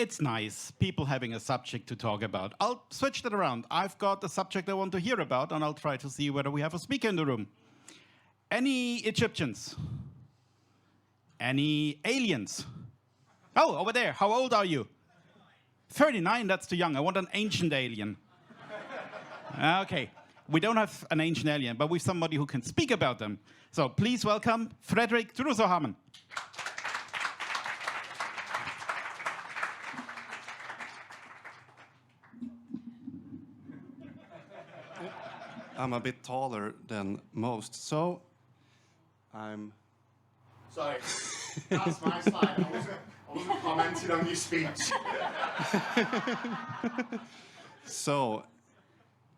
it's nice, people having a subject to talk about. I'll switch that around. I've got a subject I want to hear about, and I'll try to see whether we have a speaker in the room. Any Egyptians? Any aliens? Oh, over there. How old are you? 39, that's too young. I want an ancient alien. Okay. We don't have an ancient alien, but we have somebody who can speak about them. So please welcome Fredrik Trusohamn. I'm a bit taller than most, so I'm... Sorry, that's my slide. I wasn't commenting on your speech. So,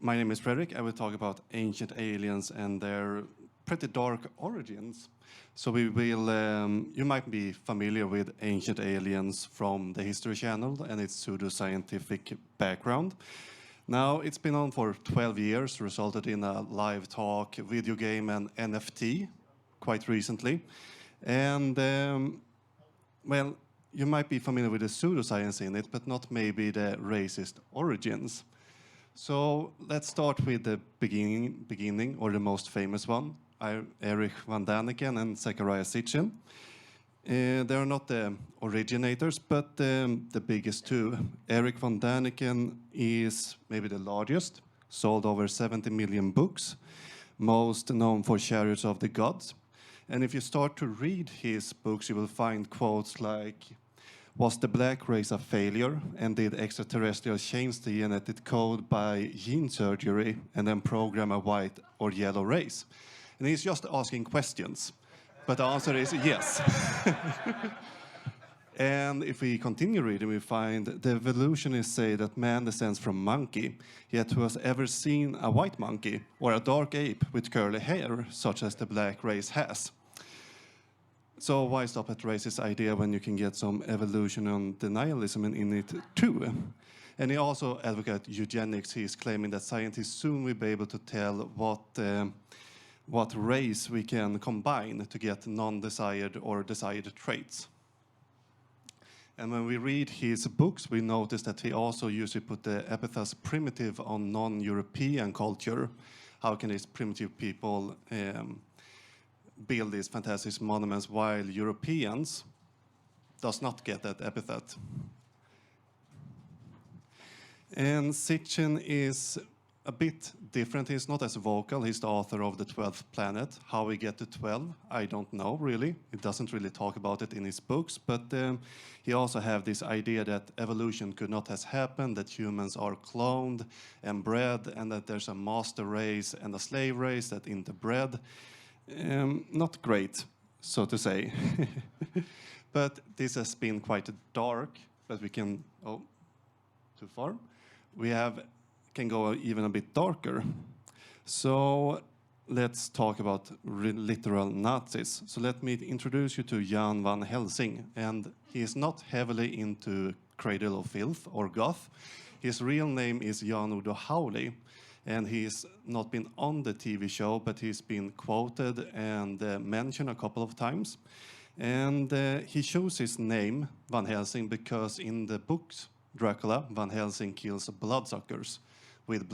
my name is Fredrik. I will talk about ancient aliens and their pretty dark origins. So we will, you might be familiar with Ancient Aliens from the History Channel and its pseudo-scientific background. Now, it's been on for 12 years, resulted in a live talk, video game, and NFT quite recently. And, well, you might be familiar with the pseudoscience in it, but not maybe the racist origins. So let's start with the beginning, or the most famous one, Erich von Däniken and Zecharia Sitchin. They are not the originators, but the biggest two. Erich von Däniken is maybe the largest, sold over 70 million books, most known for Chariots of the Gods. And if you start to read his books, you will find quotes like, "Was the black race a failure, and did extraterrestrials change the genetic code by gene surgery and then program a white or yellow race?" And he's just asking questions, but the answer is yes. And if we continue reading, we find the evolutionists say that man descends from monkey, yet who has ever seen a white monkey or a dark ape with curly hair, such as the black race has? So why stop at racist idea when you can get some evolution and denialism in it too? And he also advocates eugenics. He is claiming that scientists soon will be able to tell what race we can combine to get non-desired or desired traits. And when we read his books, we notice that he also usually put the epithet primitive on non-European culture. How can these primitive people build these fantastic monuments while Europeans does not get that epithet? And Sitchin is a bit different. He's not as vocal. He's the author of The 12th Planet. How we get to 12, I don't know, really. He doesn't really talk about it in his books, but he also have this idea that evolution could not have happened, that humans are cloned and bred, and that there's a master race and a slave race that interbred. Not great, so to say. But this has been quite dark, but we can... Oh, too far? We can go even a bit darker. So let's talk about literal Nazis. So let me introduce you to Jan van Helsing. And he is not heavily into Cradle of Filth or goth. His real name is Jan Udo Howley. And he's not been on the TV show, but he's been quoted and mentioned a couple of times. And he chose his name, Van Helsing, because in the books Dracula, Van Helsing kills bloodsuckers. With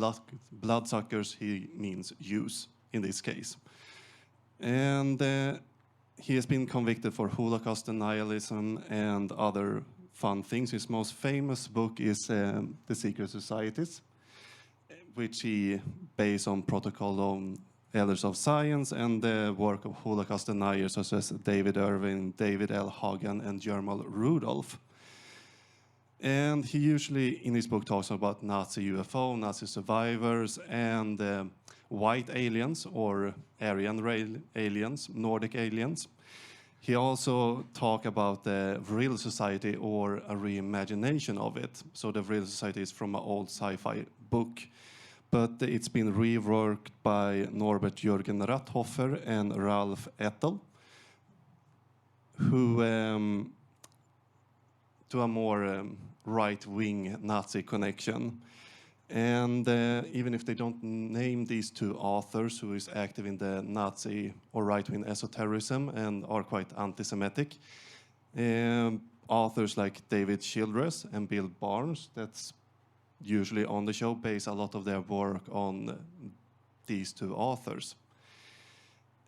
bloodsuckers, he means Jews in this case. And he has been convicted for Holocaust denialism and other fun things. His most famous book is The Secret Societies, which he based on Protocol of Elders of Science and the work of Holocaust deniers such as David Irving, David L. Hagen, and Germal Rudolph. And he usually, in his book, talks about Nazi UFO, Nazi survivors, and white aliens, or Aryan aliens, Nordic aliens. He also talks about the Vril Society, or a reimagination of it. So the Vril Society is from an old sci-fi book, but it's been reworked by Norbert Jürgen Rathofer and Ralph Ethel, who to a more right-wing Nazi connection. And even if they don't name these two authors who is active in the Nazi or right-wing esotericism and are quite anti-Semitic, authors like David Childress and Bill Barnes, that's usually on the show, base a lot of their work on these two authors.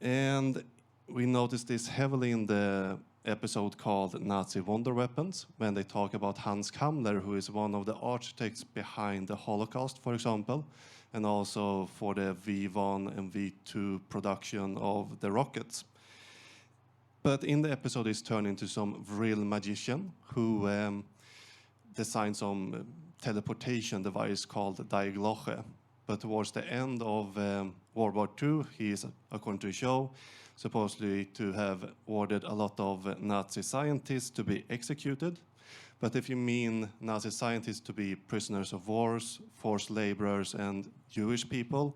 And we noticed this heavily in the episode called Nazi Wonder Weapons, when they talk about Hans Kammler, who is one of the architects behind the Holocaust, for example, and also for the V1 and V2 production of the rockets. But in the episode, it's turned into some real magician who designed some teleportation device called Daigloche. But towards the end of World War II, he is, according to the show, supposedly to have ordered a lot of Nazi scientists to be executed. But if you mean Nazi scientists to be prisoners of wars, forced laborers, and Jewish people,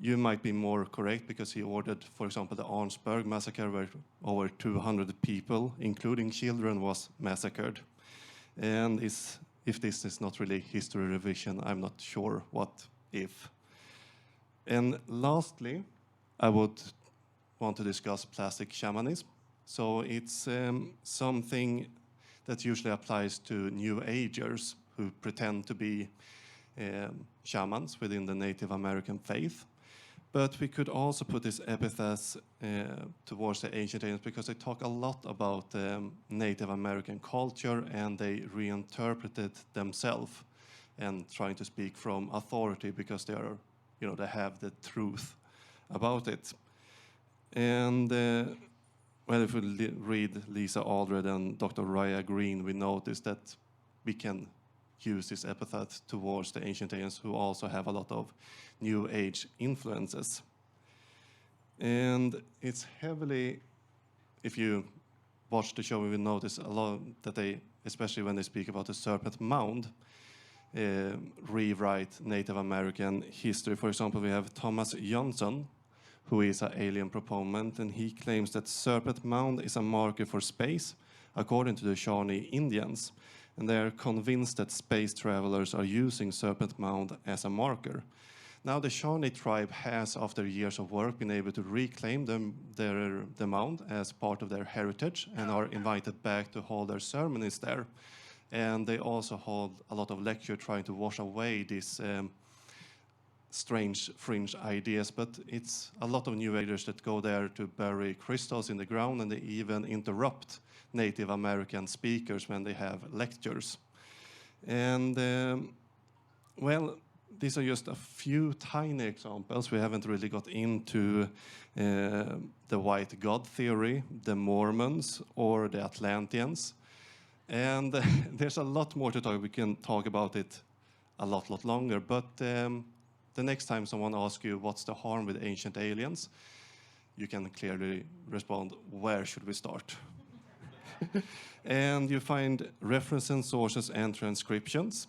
you might be more correct, because he ordered, for example, the Arnsberg massacre, where over 200 people, including children, was massacred. And if this is not really history revision, I'm not sure what if. And lastly, I would want to discuss plastic shamanism. So it's something that usually applies to New Agers who pretend to be shamans within the Native American faith. But we could also put this epithet towards the ancient aliens, because they talk a lot about Native American culture, and they reinterpreted themselves and trying to speak from authority because they are, they have the truth about it. And well, if we read Lisa Aldred and Dr. Raya Green, we notice that we can use this epithet towards the ancient aliens, who also have a lot of New Age influences. And it's heavily, if you watch the show, you will notice a lot that they, especially when they speak about the Serpent Mound, rewrite Native American history. For example, we have Thomas Johnson, who is an alien proponent, and he claims that Serpent Mound is a marker for space, according to the Shawnee Indians. And they are convinced that space travelers are using Serpent Mound as a marker. Now the Shawnee tribe has, after years of work, been able to reclaim the mound as part of their heritage, and are invited back to hold their ceremonies there. And they also hold a lot of lecture trying to wash away these strange fringe ideas. But it's a lot of New Agers that go there to bury crystals in the ground, and they even interrupt Native American speakers when they have lectures. And well, these are just a few tiny examples. We haven't really got into the white god theory, the Mormons, or the Atlanteans. And there's a lot more to talk. We can talk about it a lot longer. But the next time someone asks you what's the harm with ancient aliens, you can clearly respond, where should we start? And you find references, sources, and transcriptions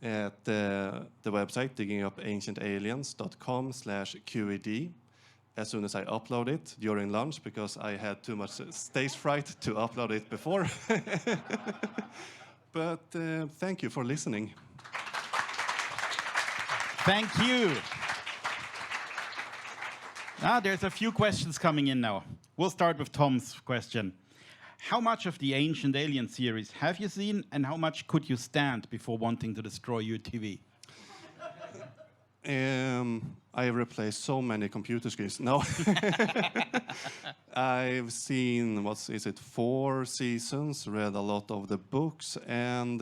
at the website diggingupancientaliens.com/QED. As soon as I upload it during lunch, because I had too much stage fright to upload it before. But thank you for listening. Thank you. There's a few questions coming in now. We'll start with Tom's question. How much of the Ancient Alien series have you seen, and how much could you stand before wanting to destroy your TV? I replaced so many computer screens. No. I've seen, 4 seasons, read a lot of the books, and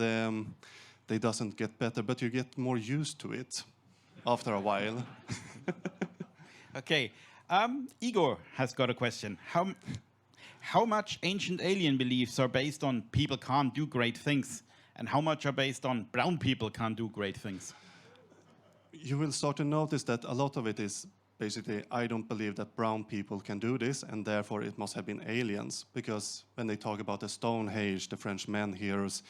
they doesn't get better, but you get more used to it after a while. Okay. Igor has got a question. How much ancient alien beliefs are based on people can't do great things, and how much are based on brown people can't do great things? You will start to notice that a lot of it is basically, I don't believe that brown people can do this, and therefore it must have been aliens. Because when they talk about the Stonehenge, the French men heroes,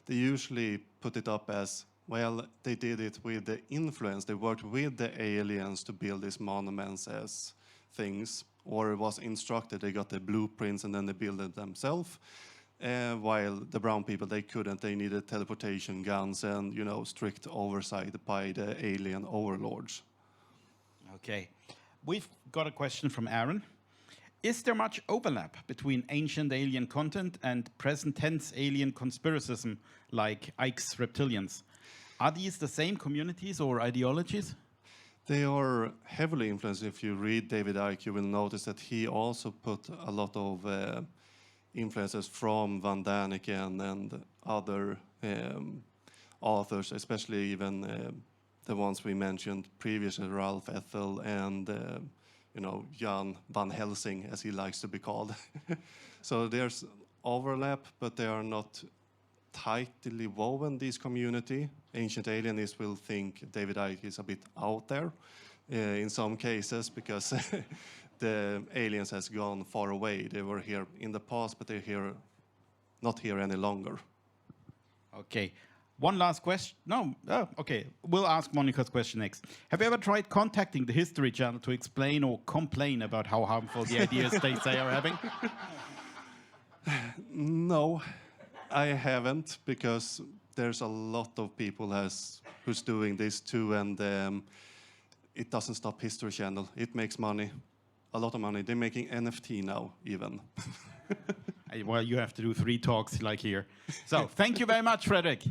they usually put it up as, well, they did it with the influence. They worked with the aliens to build these monuments as things, or was instructed, they got the blueprints and then they built it themselves. While the brown people, they couldn't. They needed teleportation guns and, strict oversight by the alien overlords. Okay. We've got a question from Aaron. Is there much overlap between ancient alien content and present tense alien conspiracism like Ike's reptilians? Are these the same communities or ideologies? They are heavily influenced. If you read David Icke, you will notice that he also put a lot of influences from Van Däniken and other authors, especially even the ones we mentioned previously, Ralph Ethel and Jan Van Helsing, as he likes to be called. So there's overlap, but they are not tightly woven, this community. Ancient alienists will think David Icke is a bit out there in some cases because the aliens has gone far away. They were here in the past, but they're not here any longer. Okay. One last question. No, okay. We'll ask Monica's question next. Have you ever tried contacting the History Channel to explain or complain about how harmful the ideas they say are having? No, I haven't, because there's a lot of people who's doing this too, and it doesn't stop History Channel. It makes money, a lot of money. They're making NFT now, even. Well, you have to do 3 talks like here. So, thank you very much, Fredrik.